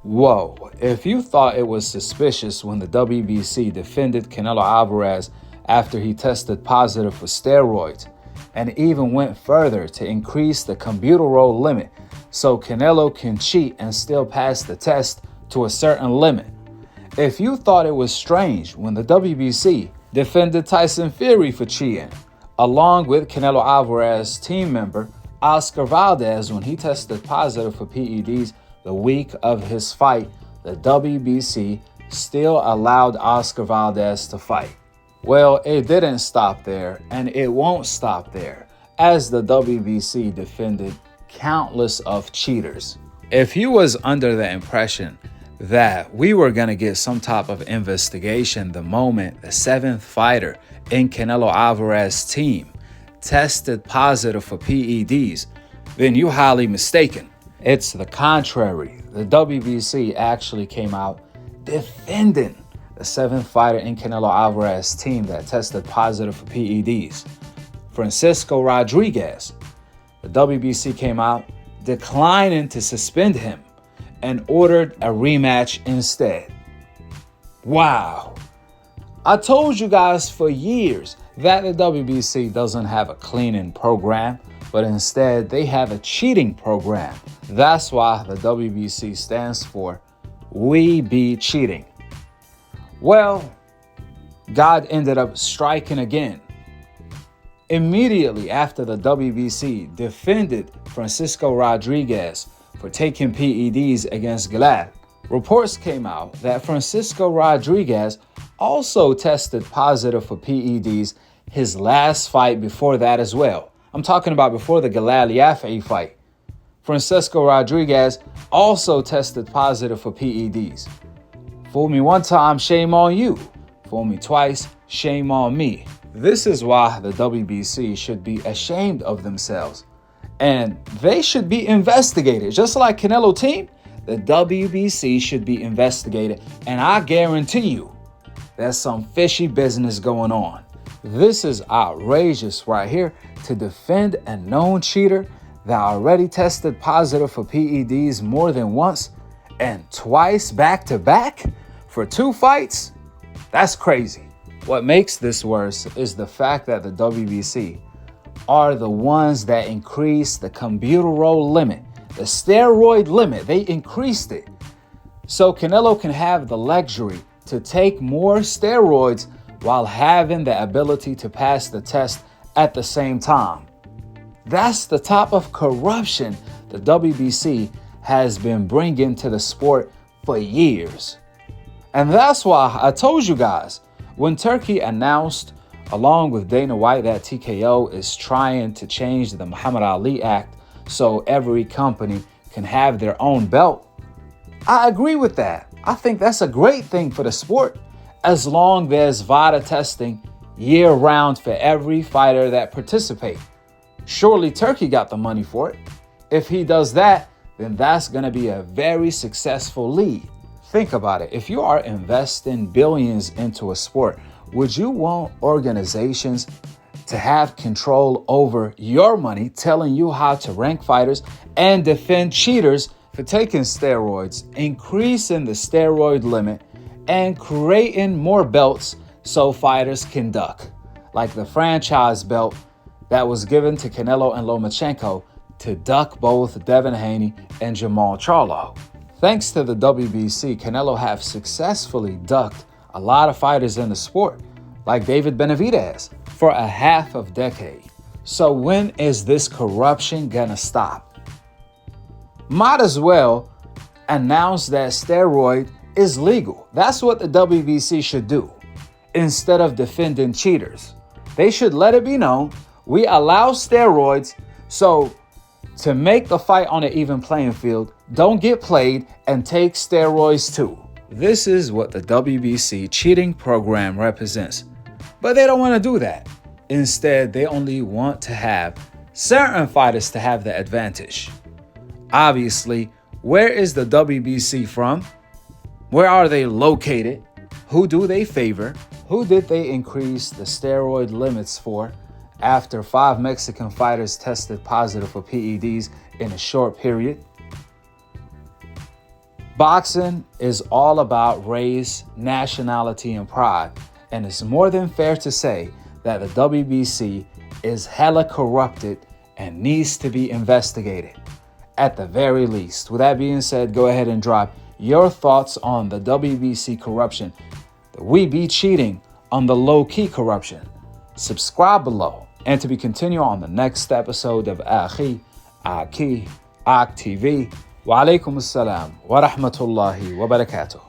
Whoa, if you thought it was suspicious when the WBC defended Canelo Alvarez after he tested positive for steroids, and even went further to increase the combuterol limit so Canelo can cheat and still pass the test to a certain limit. If you thought it was strange when the WBC defended Tyson Fury for cheating, along with Canelo Alvarez team member Oscar Valdez when he tested positive for PEDs the week of his fight, the WBC still allowed Oscar Valdez to fight. Well, it didn't stop there, and it won't stop there, as the WBC defended countless of cheaters. If you was under the impression that we were going to get some type of investigation the moment the seventh fighter in Canelo Alvarez's team tested positive for PEDs, then you're highly mistaken. It's the contrary. The WBC actually came out defending the seventh fighter in Canelo Alvarez's team that tested positive for PEDs, Francisco Rodriguez. The WBC came out declining to suspend him and ordered a rematch instead. Wow. I told you guys for years that the WBC doesn't have a cleaning program, but instead they have a cheating program. That's why the WBC stands for We Be Cheating. Well, God ended up striking again. Immediately after the WBC defended Francisco Rodriguez for taking PEDs against Galal, reports came out that Francisco Rodriguez also tested positive for PEDs his last fight before that as well. I'm talking about before the Galal Yafai fight. Francisco Rodriguez also tested positive for PEDs. Fool me one time, shame on you. Fool me twice, shame on me. This is why the WBC should be ashamed of themselves. And they should be investigated. Just like Canelo team, the WBC should be investigated. And I guarantee you, there's some fishy business going on. This is outrageous right here, to defend a known cheater that already tested positive for PEDs more than once and twice back to back for 2 fights. That's crazy. What makes this worse is the fact that the WBC are the ones that increased the combuterol limit, the steroid limit. They increased it so Canelo can have the luxury to take more steroids while having the ability to pass the test at the same time. That's the type of corruption the WBC has been bringing to the sport for years. And that's why I told you guys, when Turkey announced, along with Dana White, that TKO is trying to change the Muhammad Ali Act so every company can have their own belt, I agree with that. I think that's a great thing for the sport, as long as VADA testing year-round for every fighter that participates. Surely Turkey got the money for it. If he does that, then that's going to be a very successful lead. Think about it. If you are investing billions into a sport, would you want organizations to have control over your money, telling you how to rank fighters and defend cheaters for taking steroids, increasing the steroid limit, and creating more belts so fighters can duck, like the franchise belt that was given to Canelo and Lomachenko to duck both Devin Haney and Jamal Charlo. Thanks to the WBC, Canelo have successfully ducked a lot of fighters in the sport, like David Benavidez, for a half of decade. So when is this corruption gonna stop? Might as well announce that steroid is legal. That's what the WBC should do. Instead of defending cheaters, they should let it be known we allow steroids, so to make the fight on an even playing field, don't get played and take steroids too. This is what the WBC cheating program represents. But they don't want to do that. Instead, they only want to have certain fighters to have the advantage. Obviously, where is the WBC from? Where are they located? Who do they favor? Who did they increase the steroid limits for after 5 Mexican fighters tested positive for PEDs in a short period? Boxing is all about race, nationality, and pride, and it's more than fair to say that the WBC is hella corrupted and needs to be investigated, at the very least. With that being said, go ahead and drop your thoughts on the WBC corruption. We be cheating on the low-key corruption. Subscribe below, and to be continued on the next episode of Akhi, TV. Wa alaikum assalam wa rahmatullahi wa barakatuh.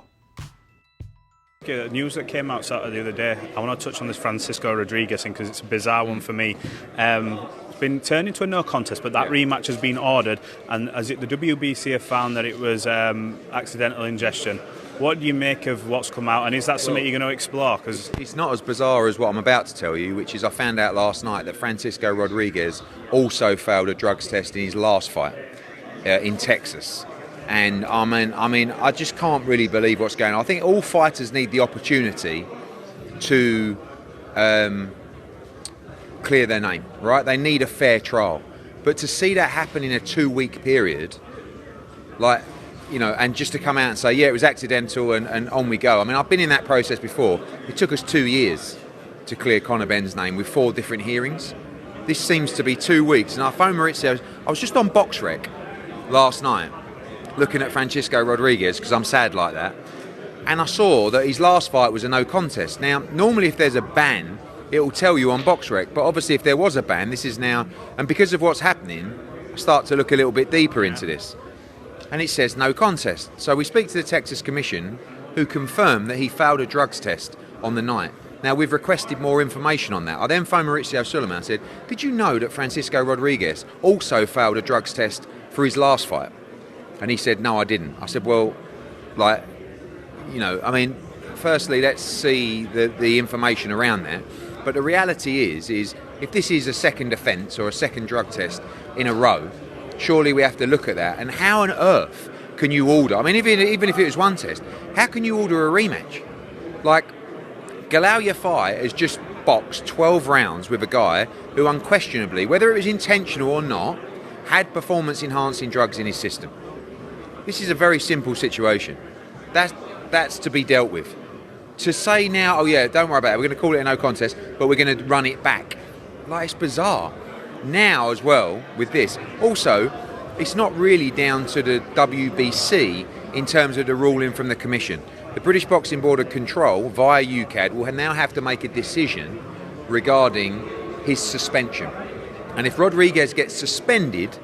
The news that came out Saturday the other day, I want to touch on this Francisco Rodriguez thing because it's a bizarre one for me. It's been turned into a no contest, but that rematch has been ordered, and as the WBC have found that it was accidental ingestion. What do you make of what's come out, and is that something you're going to explore? Because it's not as bizarre as what I'm about to tell you, which is I found out last night that Francisco Rodriguez also failed a drugs test in his last fight in Texas. And I mean, I just can't really believe what's going on. I think all fighters need the opportunity to clear their name, right? They need a fair trial. But to see that happen in a 2-week period, like, you know, and just to come out and say, yeah, it was accidental and on we go. I mean, I've been in that process before. It took us 2 years to clear Conor Benn's name with 4 different hearings. This seems to be 2 weeks. And I phoned Maurizio. I was just on BoxRec last night, looking at Francisco Rodriguez, because I'm sad like that, and I saw that his last fight was a no contest. Now, normally if there's a ban, it will tell you on BoxRec, but obviously if there was a ban, this is now, and because of what's happening, I start to look a little bit deeper into this, and it says no contest. So we speak to the Texas Commission, who confirmed that he failed a drugs test on the night. Now, we've requested more information on that. I then phoned Maurizio Suleiman and said, did you know that Francisco Rodriguez also failed a drugs test for his last fight? And he said, no, I didn't. I said, well, like, you know, I mean, firstly, let's see the information around that. But the reality is if this is a second offence or a second drug test in a row, surely we have to look at that. And how on earth can you order? I mean, even if it was one test, how can you order a rematch? Like, Galal Yafai has just boxed 12 rounds with a guy who unquestionably, whether it was intentional or not, had performance-enhancing drugs in his system. This is a very simple situation. That's to be dealt with. To say now, oh yeah, don't worry about it, we're going to call it a no contest, but we're going to run it back. Like, it's bizarre. Now as well, with this, also, it's not really down to the WBC in terms of the ruling from the Commission. The British Boxing Board of Control, via UKAD, will now have to make a decision regarding his suspension. And if Rodriguez gets suspended,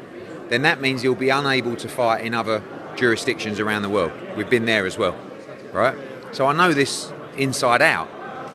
then that means he'll be unable to fight in other jurisdictions around the world. We've been there as well, right? So I know this inside out.